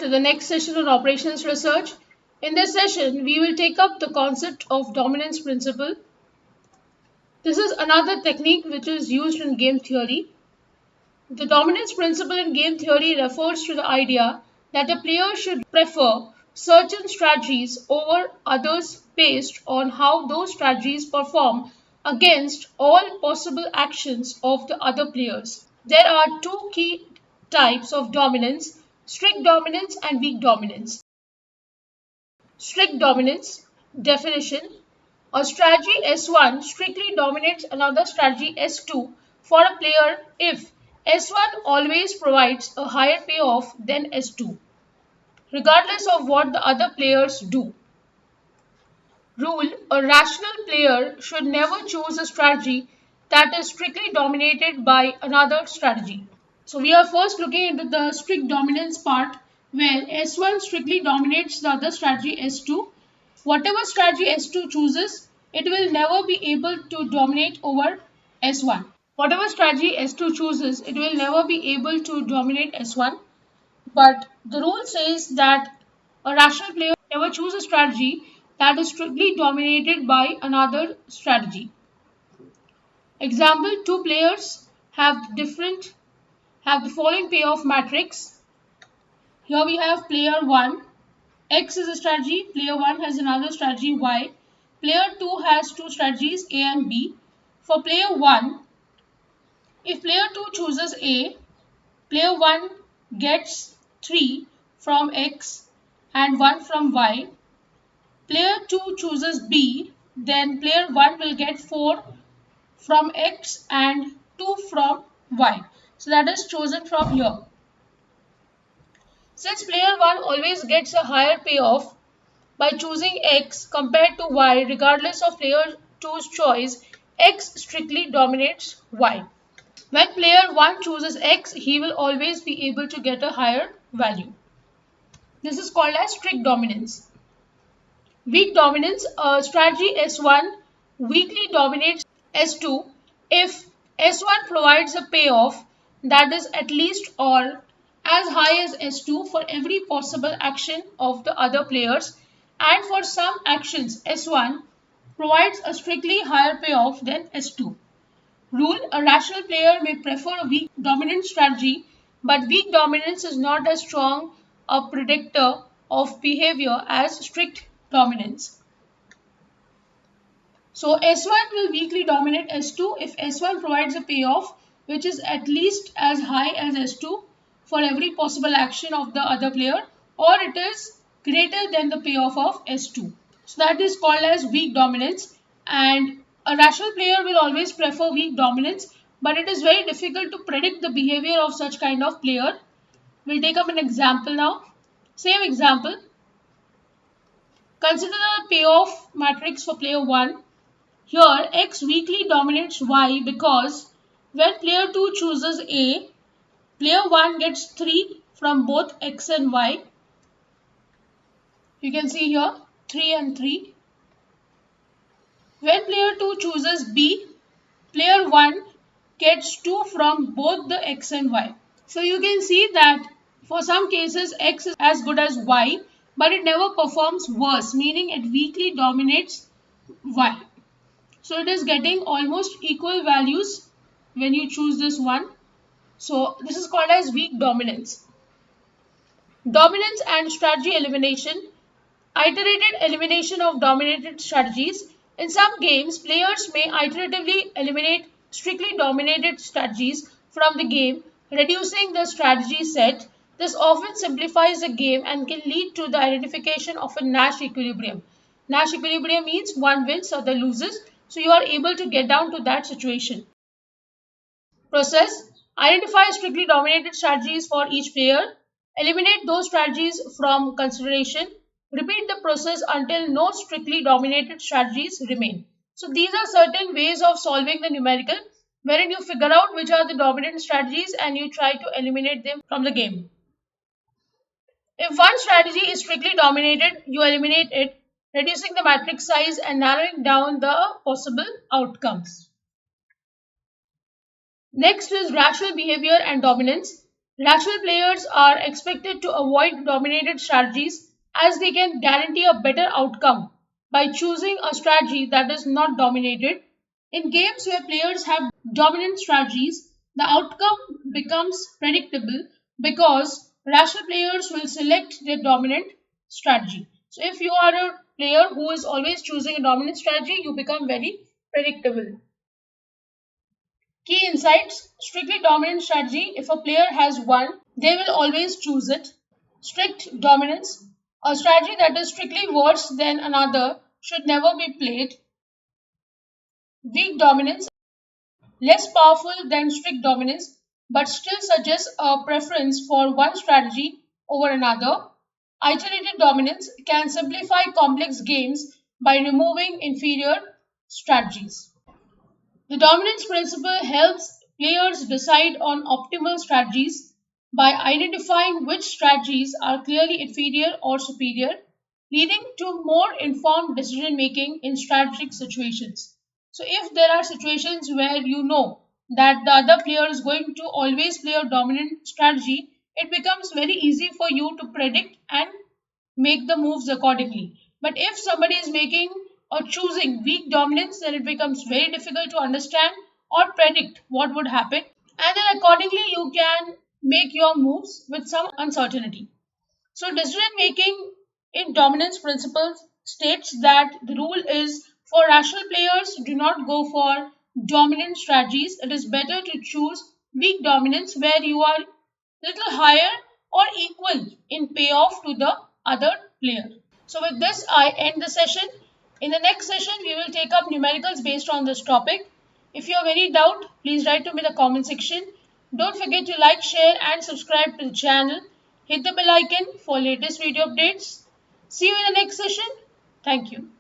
to the next session on operations research. In this session, we will take up the concept of dominance principle. This is another technique which is used in game theory. The dominance principle in game theory refers to the idea that a player should prefer certain strategies over others based on how those strategies perform against all possible actions of the other players. There are two key types of dominance: strict dominance and weak dominance. Strict dominance definition: a strategy S1 strictly dominates another strategy S2 for a player if S1 always provides a higher payoff than S2, regardless of what the other players do. Rule: a rational player should never choose a strategy that is strictly dominated by another strategy. So we are first looking into the strict dominance part, where S1 strictly dominates the other strategy S2. Whatever strategy S2 chooses, it will never be able to dominate over S1. Whatever strategy S2 chooses, it will never be able to dominate S1. But the rule says that a rational player never choose a strategy that is strictly dominated by another strategy. Example: two players have the following payoff matrix. Here we have player 1. X is a strategy, player 1 has another strategy Y. Player 2 has two strategies A and B. For player 1, if player 2 chooses A, player 1 gets 3 from X and 1 from Y. Player 2 chooses B, then player 1 will get 4 from X and 2 from Y. So that is chosen from here. Since player 1 always gets a higher payoff by choosing X compared to Y regardless of player 2's choice, X strictly dominates Y. When player 1 chooses X, he will always be able to get a higher value. This is called as strict dominance. Weak dominance: a strategy S1 weakly dominates S2 if S1 provides a payoff that is at least or as high as S2 for every possible action of the other players, and for some actions S1 provides a strictly higher payoff than S2. Rule: a rational player may prefer a weak dominant strategy, but weak dominance is not as strong a predictor of behavior as strict dominance. So S1 will weakly dominate S2 if S1 provides a payoff which is at least as high as S2 for every possible action of the other player, or it is greater than the payoff of S2. So that is called as weak dominance, and a rational player will always prefer weak dominance, but it is very difficult to predict the behavior of such kind of player. We'll take up an example now. Same example. Consider the payoff matrix for player 1. Here X weakly dominates Y because when player 2 chooses A, player 1 gets 3 from both X and Y. You can see here 3 and 3. When player 2 chooses B, player 1 gets 2 from both the X and Y. So you can see that for some cases X is as good as Y, but it never performs worse, meaning it weakly dominates Y. So it is getting almost equal values when you choose this one. So this is called as weak dominance. Dominance and strategy elimination. Iterated elimination of dominated strategies. In some games, players may iteratively eliminate strictly dominated strategies from the game, reducing the strategy set. This often simplifies the game and can lead to the identification of a Nash equilibrium. Nash equilibrium means one wins, other loses. So you are able to get down to that situation. Process: identify strictly dominated strategies for each player. Eliminate those strategies from consideration. Repeat the process until no strictly dominated strategies remain. So these are certain ways of solving the numerical, wherein you figure out which are the dominant strategies and you try to eliminate them from the game. If one strategy is strictly dominated, you eliminate it, reducing the matrix size and narrowing down the possible outcomes. Next is rational behavior and dominance. Rational players are expected to avoid dominated strategies as they can guarantee a better outcome by choosing a strategy that is not dominated. In games where players have dominant strategies, the outcome becomes predictable because rational players will select their dominant strategy. So, if you are a player who is always choosing a dominant strategy, you become very predictable. Key insights: strictly dominant strategy. If a player has one, they will always choose it. Strict dominance. A strategy that is strictly worse than another should never be played. Weak dominance. Less powerful than strict dominance, but still suggests a preference for one strategy over another. Isolated dominance can simplify complex games by removing inferior strategies. The dominance principle helps players decide on optimal strategies by identifying which strategies are clearly inferior or superior, leading to more informed decision making in strategic situations. So, if there are situations where you know that the other player is going to always play a dominant strategy, it becomes very easy for you to predict and make the moves accordingly. But if somebody is making or choosing weak dominance, then it becomes very difficult to understand or predict what would happen. And then accordingly, you can make your moves with some uncertainty. So, decision making in dominance principles states that the rule is for rational players do not go for dominant strategies. It is better to choose weak dominance where you are little higher or equal in payoff to the other player. So, with this, I end the session. In the next session, we will take up numericals based on this topic. If you have any doubt, please write to me in the comment section. Don't forget to like, share, and subscribe to the channel. Hit the bell icon for latest video updates. See you in the next session. Thank you.